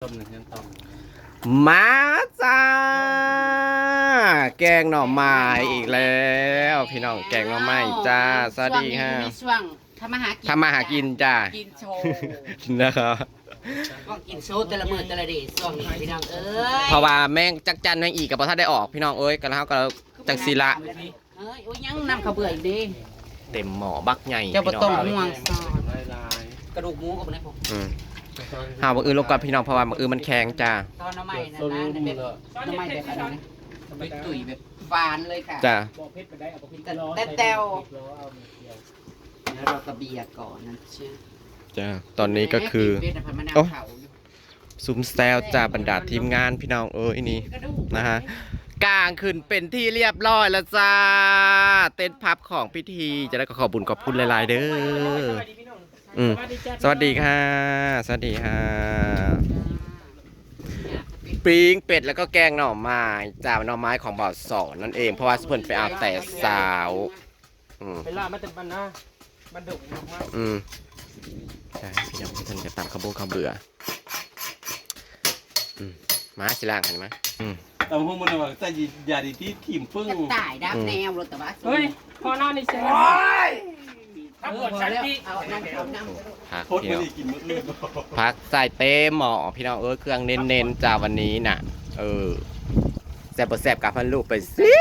ต้มหนึ่งยังต้มมาจ้าแกงหน่อไม้อีกแล้วพี่น้องแกงหน่อไม้จ้าสวัสดีค่ะช่วงทำมาหากินจ้ากินโชว์ นะครับ ก็กินโชว์แต่ละมื้อแต่ละเดย์ช่วงนี้พี่น้องเอ้ยเพราะว่าแม่งจักจันแม่งอีกกับพอท่านได้ออกพี่น้องเอ้ยกันแล้วก็จังสีละเฮ้ยโอ้ยยังนำข้าวเบื่ออีกดิ เต็มหม้อบักใหญ่ เจ้าบ่ต้อง พี่ ห่ว น้ งซอยกระดูกหมูก็บ่ได้พอ หาบักอื่นลงก่อนพี่น้องเพราะว่าบักอื่นมันแข็งจ้าตอนน้ำใหม่นะแบบน้ำใหม่แบบอะไรนะแบบตุ๋ยแบบฟานเลยค่ะ จ้า แต่แต้วแล้วเรากระเบียก่อนนะเชื่อ จ้าตอนนี้ก็คือซุ้มแซวจ้าบรรดาทีมงานพี่น้องเอ้ยนี่นะฮะกลางขึ้นเป็นที่เรียบร้อยแล้วจ้าเต้นพับของพิธีจะได้ก็ขอบุญขอบคุณหลายๆเด้อสวัสดีค่ะสวัสดีค่ะปิ้งเป็ดแล้วก็แกงหน่อไม้จ้าหน่อไม้ของบ่าวสอนนั่นเองเพราะว่าเพิ่นไปอาบแต่สาวเป็นล่ามาเต็มปันนะบันดุมากใช่พี่น้องเพิ่นจะตำข้าวโพดข้าวเบื่อมาสิล่างเห็นไหมแต่พวกมันว่าแต่ยาดีที่ทีมฟึ่งตายดับแนวรถแต่ว่า เฮ้ยพอหน้านี่เสียเอาแล้วเอานั่งเอานั่ง พักพี่น้องพักใส่เต็มหม้อพี่น้องเครื่องเน้นๆจ้าวันนี้น่ะแซ่บแซ่บกับพันลูกไปสิ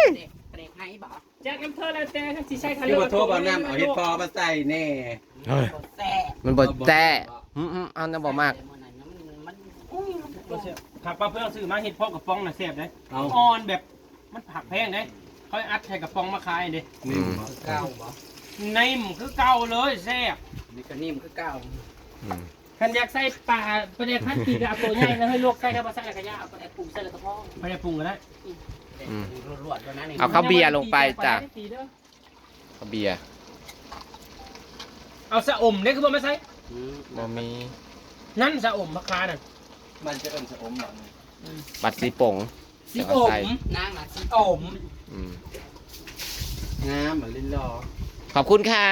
เบรกให้บอกแจ็คน้ำเธอแล้วแต่สิใช่คันเลยโทษเอาน้ำเอาเห็ดพอมาใส่แน่มันบดแจ้เอาน้ำบ่มากขับปลาเพื่อซื้อมาเห็ดพอกับฟองน่ะแซ่บเลยอ่อนแบบมันผักแพงเลยเขาอัดใส่กับฟองมาขายเด้นิ่มเก่าบ่นิ่มคือเก่าเลยแซ่บนี่ก็นิ่มคือเก่าขันอยากใส่ปลาประเดี๋ยวพันตีกับตัวใหญ่แล้วให้ลวกใส่กับปลาใส่กระยาเอาประเดี๋ยวปรุงใส่แล้วก็พอประเดี๋ยวปรุงก็ได้เอาข้าวเบียร์ลงไปจ้ะข้าวเบียร์เอาสะอมเนี่ยคือบ่มาใส่บ่มีนั่นสะอมมะขามนั่นมันจะเป็นสะอมหลังบัดสีป่งสีอมนางอ่ะสีอมงามเหมือนลิ้นรอขอบคุณค่ะ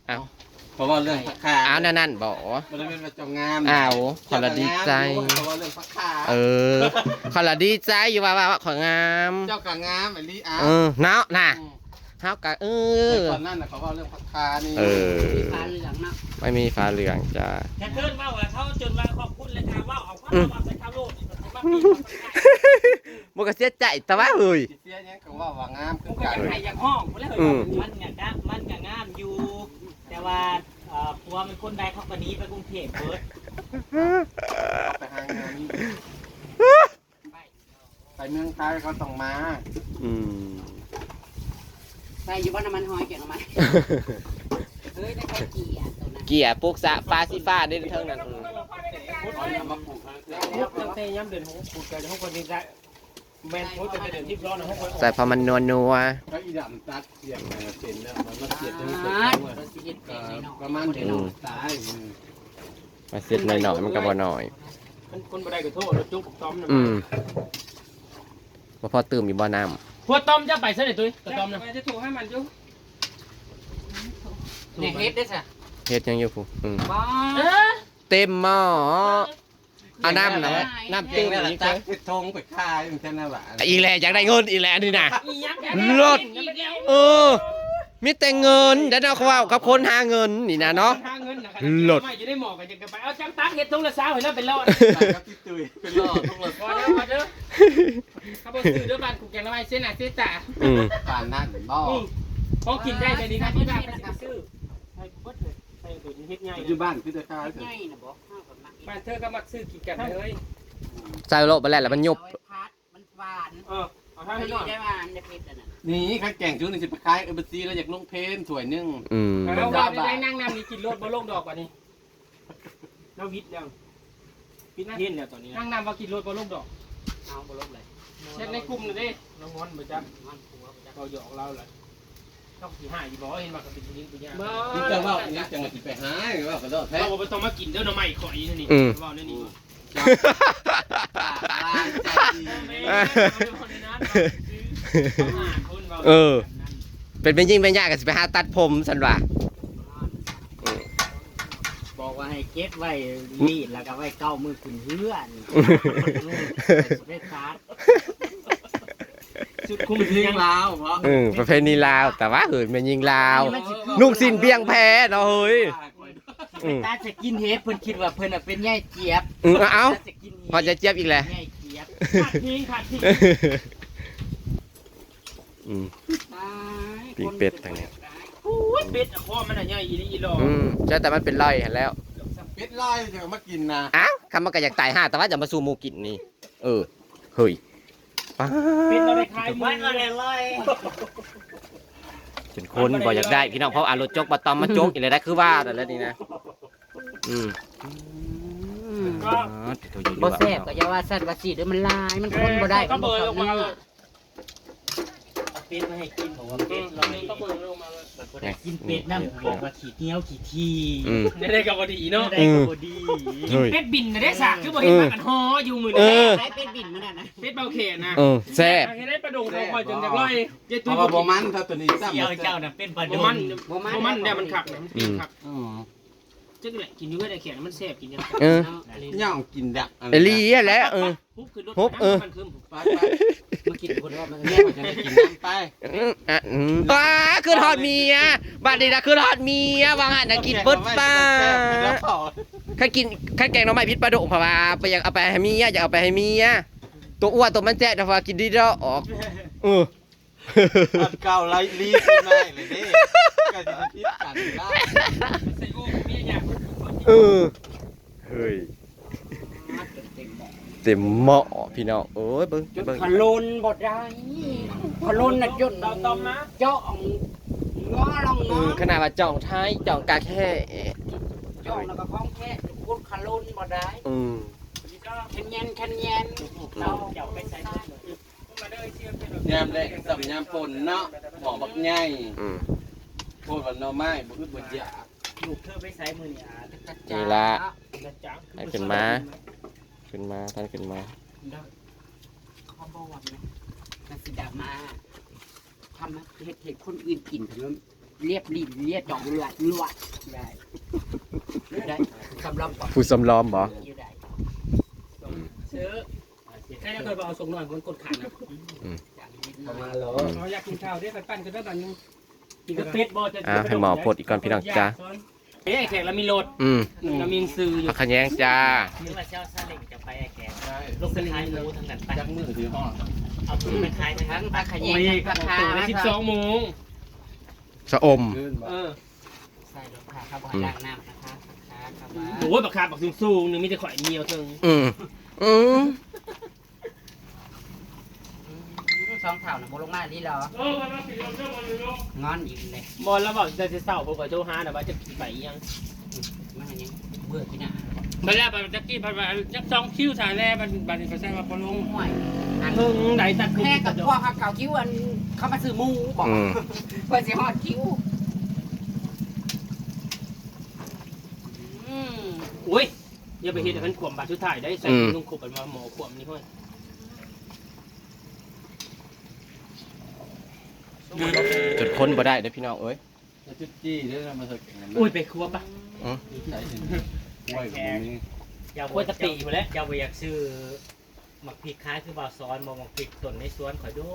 เอาเพราะว่าเรื่องผักขาเอานั่นบอกมันเป็นประจงงามเอาขอละดีใจเพราะว่าเรื่องผักขาขอละดีใจอยู่ว่าของงามเจ้ากางงามไอ้ลี่เนาะน่ะเฮากะตอนนั้นน่ะเขาว่าเรื่องผักขานี่ฟ้าเหลืองเนาะไม่มีฟ้าเหลืองจ้าแค่เพิ่นว่าเขาจนว่าขอบคุณเลยค่ะว่าเอาความมาใส่ข้าวโลดบ่ก็เสียใจแต่ว่าเอ้ยเสียยังก็ว่างามคือกันใครอยากห้องบ่แล้วมันก็งามอยู่แต่ว่าผัวมันคนใดเขาก็หนีไปกรุงเทพเบิดไปหางานไปเมืองไทยเขาต้องมาใส่อยู่บ้านน้ำมันหอยเกี่ยวกับมันเฮ้ยได้ใครเกี่ยปลูกสะฟ้าสีฟ้าได้เท่านั้นย้ำเดือนของปลูกใจของคนนี้ได้แม่นเขาจะเป็นเดือนที่ร้อนนะใส่พอมันนัวก็อีดำตัดเสียงเส้นแล้วมันเสียบทั้งเส้นประมาณเดือนตายมาเสร็จหน่อยมันก็บ่หน่อยคนบ่ได้ก็โทษจุ๊บต้อมนะบ่พอตื่มอยู่บ่น้ำพวกต้อมจะไปซะเลยตุ้ยต้อมนะจะถูกให้มันจุ๊บเนี่ยเฮ็ดได้สิเฮ็ดยังอยู่ผู้เต็มหม้อเอาน้ำนะน้ำตื้มอีกแล้วทงไปขายมันแค่นั้นแหละอีแหล่อยากได้เงินอีแหล่นี่นะรถมีแต่เงินเดี๋ยวเขาว่ากับคนหาเงินนี่นะเนาะรถไม่จะได้หมอกกันจะไปเอาจังตักเห็ดทงละสาวเห็นแล้วเป็นรอดเป็นรอดทงละพอเด้อพอเด้อเขาบอกซื้อเด้อบ้านกูแกงละไม้เส้นหนาเส้นตาบ้านนั่นบ่พอกินได้ไปดีครับที่บ้านซื้อให้เบิดเลยให้ตัวนี้เฮ็ดใหญ่อยู่บ้านคือจะขายใหญ่นะบ่บ้านเธอก็มักซื้อกินกันเลยใส่โลบไปแล้วมันยุบมันหวานเอาท่าให้หน่อยได้หวานได้เผ็ดนั่นนี่ข้าวแกงชุดนึงสิไปขายเอเบอร์ซีแล้วอยากลงเพนสวยนึงแล้วว่าได้นั่งน้ำนี่กินรถบ่ลงดอกกว่านี้แล้ววิทย์แล้ววิทย์เย็นแล้วตอนนี้นั่งน้ำว่ากินรถบ่ลงดอกเอาบ่ลงเลยเช็ดในกลุ่มเลยดิน้องงอนบ่จักเราหยอกเราเลยต้องสิหายอยู่บ่เห็นว่าก็เป็นยิงตัวย่างนี่จะว่านี่จังสิไปหาว่าก็แท้เราบ่ต้องมากินเด้อหน่อไม้ข่อยนี่ว่าแน่นี่เป็นยิ่งเป็นยากกันสิไปหาตัดผมสันว่าบอกว่า ว่าให้เก็บไว้รีดแล้วก็ไว้เก้ามือขึ้นเฮือนได้ซาด ชุดคุ้ม ยิงลาวเพราะ ประเพณีลาวแต่ว่าเฮ้ยมันยิงลาวนุ่งสิ้นเบียงแพ้เนาะเฮ้ย ตาจะกินเฮ็ดเพิ่นคิดว่าเพิ่นน่ะเป็นใหญ่เจี๊ยบ เอ้า จะกิน พอจะเจี๊ยบอีกแล้ว ใหญ่เจี๊ยบ ขาดทิ้งขาดทิ้ง ปีกเป็ดทางนี้ โอ้ยเป็ดอะคอมันอะใหญ่อีหลีอีหลอ ใช่แต่มันเป็นไรเห็นแล้ว เป็ดไล่จะมากินนะ อ้าวคำมันก็อยากตายห่าแต่ว่าจะมาสู่หมูกินนี่เฮ้ยป้า เป็ดเราไปขาย มันก็เลย เป็นคนบ่อยากได้พี่น้องเพราะอารถจกบ่ตอมมาจกอีกเลยได้คือว่าแต่แล้วนี่นะบ่แซ่บก็อย่าว่าสั่นว่าสิเด้อมันลายมันคนบ่ได้ ก็เบอร์ลงมา เป็ดมาให้กินบอกว่าเป็ด เราเองก็เบอร์ลงมา บ่ได้กินเป็ดนำบอกว่าขี้เหนียวขี้ที ได้กับบดีเนาะ ได้ก็บ่ดี เป็ดบินได้สากคือบ่เห็นมากันฮออยู่มือ ได้เป็ดบินมื้อนั้นนะ เป็ดเบาเขนนะ แซ่บ เห็นได้ประดงคอยจนจากร้อยเจ๊ เพ ตุ้ย ราะว่าบ่มันถ้าตัวนี้ซ้ำ เจ้าเจ้าน่ะเป็นปลา บ่ ดุ มันบ่มันเนี่ยมันขักเนี่ยมันปีนขัก อืม จึ๊กแหละกินอยู่ได้แขนมันแซ่บกินยัง ย่างกินดัก เอลี่แหละฮุบคือรถมันคือ ไป มากินคนรอบมัน แม่ แม่ จะได้กินน้ำไป ป้าคือทอดเมียบัดนี้นะคือทอดเมียวางหันนะกินเบิดป้าข้ากินข้าแกงน้องไม้พิษปลาดุกเพราะว่าไปอยากเอาไปให้เมียอยากเอาไปให้เมียตัวอ้วนตัวมันแจ๊ดแต่ว่ากินดีแล้วออกเก่าไรลีขึ้นมาเลยดิก็จะพิษกันได้ ใส่โอ้เมียอยาก เฮ้ยเต็มหม้อพี่น้องเอ้ยเบิ้ง จุดพะลุนบ่ได้พะลุนน่ะจุด เราต้มนะ เจาะงอลองงอ ขนาดว่าจ่องท้ายจ่องกาแค่ เจาะแล้วก็คล้องแค่กุดพะลุนบ่ได้คันยันเราเดี๋ยวไปใส่เลย ยามแรกสับยามปนเนาะหมอบักใหญ่โคตรวันนอไม้บ่อึดบ่ยา ลูกเธอไปใส่มือนี่นี่ละให้ขึ้นมาท่านขึ้นมา เขาบอกว่านะสิดามาทำให้เห็ดคนอื่นกินถึงเรียบรีบเรียบจ่องลวดได้สำหรับ ผู้สำล้อมบ่ ซื้อแค่เคยเอาส่งหน่อยคนกดขันนะ ประมาณแล้ว เราอยากกินข้าวได้ปั้นกันได้บ้างยังกินกับเป็ดบ่จะ ให้หมอพดอีกก่อนพี่น้องจ้า เฮ้ยแขกเรามีรถเรามีซื้ออยู่ ขะแยงจ้า หรือว่าเจ้าซาเล็งจะไปไอ้แก ลูกสลิง ขายหมูทั้งนั้นไป จักมือที่ห้อง เอาปืนไปขายทั้งปลาขยง โอ้ย ปลาคา ตื่นได้12 โมง สะอม ขึ้นบ่ ใส่รถขาครับล้างน้ำนะคะครับ โอ้ยบักคาบักสูงๆนึงมีแต่ข่อยเดียวเทิง สองเท่านะโมลงมาดีหรองอนอีกเลย บอลแล้วบอกจะเศร้าผมกับโจฮานะว่าจะไปยัง มันยังเบื่อที่หน้า บัดแล้วบัดจะกี้บัดจะ2 คิวถ่ายแล้วบัดนี้ก็ใช่ว่าพอลง ห่วย ไหนตัด แค่กับพวกเก่าคิ้วอันเขามาซื้อมูบอกเพื่อสิฮอดคิ้ว อุ้ยอย่าไปเห็นแต่มันขวมบาดชุดถ่ายได้ใส่ลุงขบเป็นหมอขวมนี่ห้อย จดพ้นบ่ได้เด้อพี่น้องเอ้ย จุดจี้เด้อมาสัก อุ้ยไปครัวปะ ใส่ถึงไว้กับนี้ อย่าว่าจะตีอยู่แล้วอย่าไปอยากซื้อหมักพริกคล้ายคือบ่าวซ้อนบ่หมักพริกต้นในสวนข่อยดู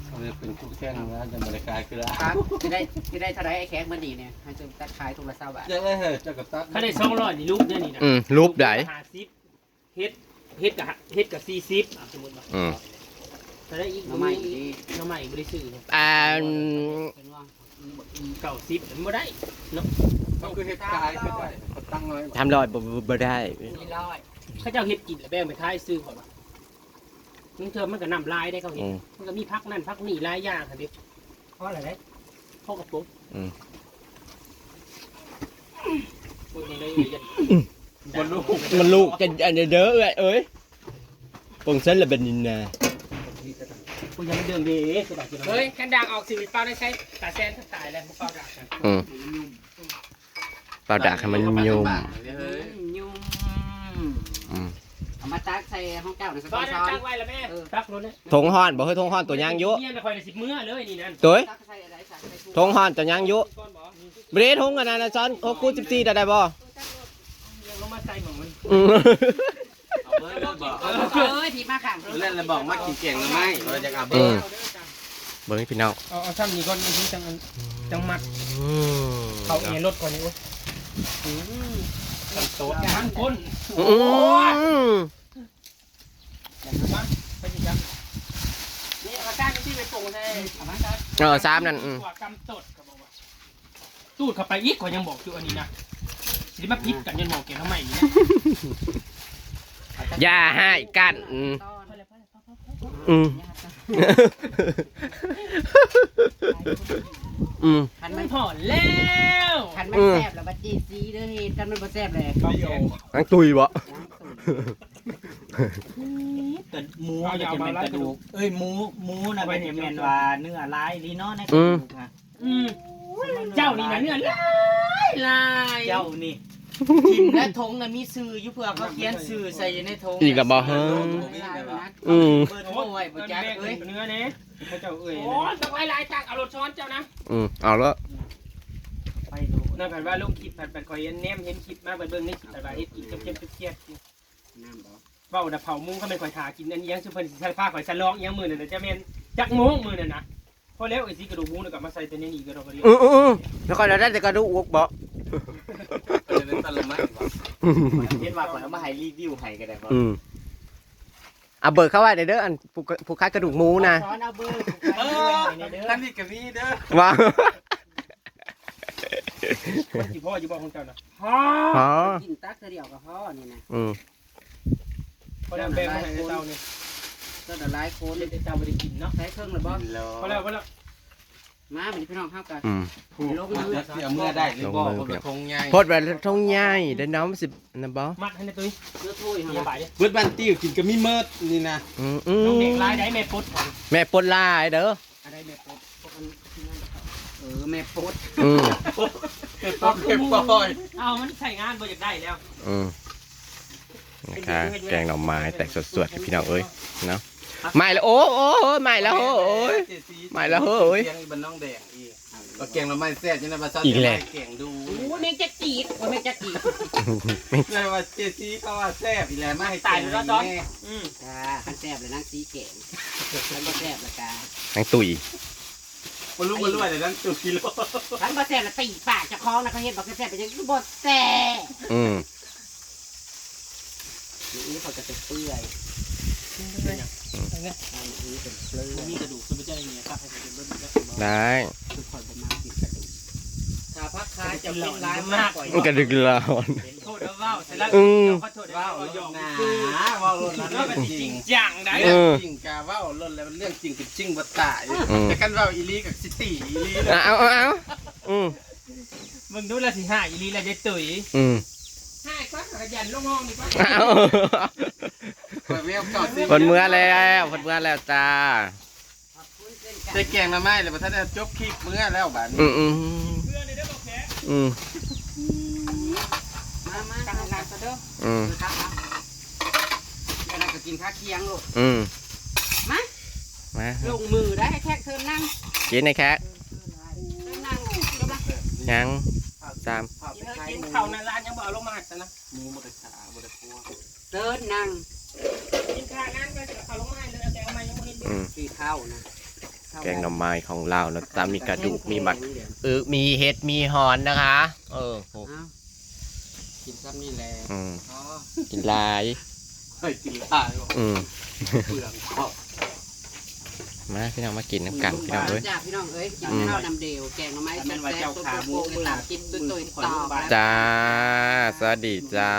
เขาจะเป็นคู่แข่งนะจะบริการคือละ ครับจะได้เท่าไรไอ้แขกมันดีเนี่ยให้จะตัดขายทุกละ20 บาท จะได้เหรอจะกระตัด ถ้าได้200นี่ลูกเนี่ยนี่นะ รูปใด 50เฮ็ดกับ40สมมุติว่าถ้าได้อีก น้ำใหม่ดี น้ำใหม่บ่ได้ซื้อ เป็นว่า 90มันบ่ได้เนาะ ก็คือเฮ็ดกายคือได้ตั้งน้อย ทำรอยบ่ได้ นี่ร้อย เขาเจ้าเฮ็ดกินแล้วแบ่งไปขายซื้อเขาบ่นึงเธอมันก็นำลายได้เขาเฮ็ดมันก็มีพักนั่นพักนี่หลายอย่างค่ะดิ เพราะอะไรได้ พอกระปุกพวกนี้เลย คนลูก มันลูกกันอันเด้อเอ้ยปงเส้นละเป็นนินนา พวกยังไม่เดิมดีเฮ้ยกันด่างออกสิเปล่าได้ใช้ตาแซนตายแล้วพวกเปล่าด่างกัน เปล่าด่าให้มันยุ่ม ยุ่มเอามาตักใส่ห้องเจ้าในส บ้า ปาน ซอน ตั้งไว้แล้วแม่ตักรถเนี่ย ทงฮ้อนบ่ให้ทงฮ้อนตัวยางยุ เมียน่ะคอยได้10 มื้อเลยนี่นั่น ตัว ตักใส่อะไรใส่ ทงฮ้อนตัวยางยุ ก้อนบ่ เบรดทงกันนะซ้อนเขากู14ได้บ่ ส่หมองมัน เอาเบอร์เลิกบอก เอ้ยพี่มาค่ะ เล่นแล้วบอกมากินเก่งหรือไม่เราจะเอาเบ อื อ ม ร์ เบิ่งให้พี่น้อง เอาซ้ำนี่ก่อนนี่จังมัดเขาเอรถก่อนนี่โอ้โต๊ะมันคน อืม ไปสิครับนี่เอาก้านที่ไปปรุงใช่เอามาครับ ซ้ำนั่น กว่ากำตดเขาบอกว่าตูดเข้าไปอีกกว่ายังบอกอยู่อันนี้นะสิมาพิษกันยันบอกเก่งทำไมนี่นะ อย่าให้กันคัน มั มัน น ถอนแล้ว คันมันแซ่บแล้วบัดจี้ซีเด้อเฮ็ดคันมันบ่แซ่บเลย นังตุยบ่ แต่หมูน่ะจะเป็นกระดูกเอ้ยหมูน่ะเป็นจะเป็นว่าเนื้อลายลีเนาะในกระดูกค่ะ เจ้านี่นะเนื้อลาย เจ้านี่ ทิมและทงน่ะมีชื่ออยู่เผื่อเขาเขียนชื่อใส่ในทง อีกกับบ่เฮิง เบ อืม อร์โทรไว้บ่จักเอ้ย เนื้อเนี่ยพระเจ้าเอ้ยโอ้ต้องไอ้ลายจากเอารถช้อนเจ้านะ เอาละ ไปดู นั่นผ่านว่าลงคลิปผ่านคอยแนมเห็นคลิปมาเบิ่งในคลิปผ่านว่าเฮ็ดกินเจ็บเครียด น้ำบ่ เบ้าดับเผามุ้งก็ไม่ค่อยทากินอันนี้ยังสุพรรณใส่ผ้าข่อยสลองยังมือน่ะจะแม่นจักโมงมือน่ะนะพอแล้วไอ้สีกระดูกหมูน่ะก็มาใส่ตัวนี้อีกกระดูกกระดิ่ง แล้วก็เราได้แต่กระดูกบ่ เป็นตะลุมไหม เห็นว่าก่อนเอามาให้รีวิวให้ก็ได้บ่ เอาเบิกเข้าไว้เด้ออันผู้ค้ากระดูกหมูนะ ช้อนเอาเบอร์ ท่านนี่กับพี่เด้อ ว้าว มันสิพ่ออยู่บ่ของเจ้าน่ะ อ๋อ กินตักเดียวกับพ่อนี่นะ พอแล้วแบ่งมาให้เจ้านี่ ก็หลายคน เด็ดเจ้าบ่ได้กินเนาะ ใช้เครื่องเลยบ่ พอแล้วพอแล้ว มาเป็นพี่น้องเข้ากัน ลงมือเสียเมื่อได้หรือบอกคนทงใหญ่ โพดไปทงใหญ่เด้อน้องสินะบ่ มัดให้ในตุ้ย เนื้อถ้วย มี เฮา ใบ เบิดบันติ้วกินกับมีเมิดนี่นะ น้องเด็กลายได้แม่ปุ๊ด แม่ปนลายเด้อ อะไรแม่ปุ๊ด แม่โพด เก็บปอย เอามันใส่งานบ่อยากได้แล้ว นะคะแกงหน่อไม้แตกสดๆพี่น้องเอ้ยเนาะไม่แล้วโอ้ไม่แล้วโอ้ย ไม่แล้วเฮ้ย เกียงบันน้องแดงอีกก็เกียงเราไม่แซ่บใช่ไหมภาษา อีกแล้ว เกียงดู โอ้แม่งจะจีดว่าแม่งจะจีด เลยว่าเจซีเขาว่าแซ่บอีแล้วไม่ให้ ตายไปแล้วจอน จ้าคันแซ่บเลยนั่งสีแก่งคันบ่แซ่บละกา นังตุย มันรู้มันรวยเลยนั่นจุดกิโล คันบ่แซ่บละตีปากเจ้าของนะเขาเฮ็ดบ่แซ่บไปจังบ่แซ่บนี่เขาจะเป็นเปื่อยนี่เป็นเปลือย มีกระดูกคือไม่ใช่เนี่ยครับให้เป็นเบิ้ล ได้ คือคอยบ่มากินกระดูกถ้าพักค้าจะเป็นร้ายมากกว่า มันกระดึกร้อน โทษนะว่าวเสร็จแล้วขอโทษนะ ว้า ว่าว ล ยอ ด ม หนาว้าวลด แล้ แล้ว ว มัน จ จ ริ ริ ง งจังได้ เรื่องจริงกาว้าวลดแล้วเรื่องจริงเป็นจริงบัตตายแต่กันว้าวอีลีกับซิตี้อีลี เอามึงดูแลสิห้าอีลีแล้วจะตุ๋ยห้าควักขยันลงห้องดีกว่า เวลก่อนสิ คนเมื่อแล้วคนเมื่อแล้วจ้า จะแกงมาไม่เลยเพราะถ้าจะจบคลิปเมื่อแล้วบ้าน เพื่อนในเด้อบอกแขก มาทำงานซะเด้อครับแล้วก็กินข้าวเคียงลูกมา มา ลงมือได้แค่เธอนั่ง กินในแค่ เธอนั่งจบละ ยังสาม กินข้าวในร้านยังบอกลงมาหักนะ หมูบดขาบดพัว เดินนั่ง กินข้าวนั้นก็จะข้าวลงมาเลยแต่ทำไมยังไม่เห็น สีข้าวนะ แกงหน่อไม้ของเรานะตามมีกระดูกมีบักมีเห็ดมีหอนนะคะกินซ้ำนี่แหละ กินลาย เฮ้ยกินลายเปลือกข้าว มาพี่น้องมากินน้ำกันพี่น้องเอ้ย จ้าพี่น้องเอ้ยกินข้าวนำเดียวแกงหน่อไม้แซ่บๆตัวโป่งๆตามกินตัวต่อ จ้าสวัสดีจ้า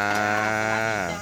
จ้า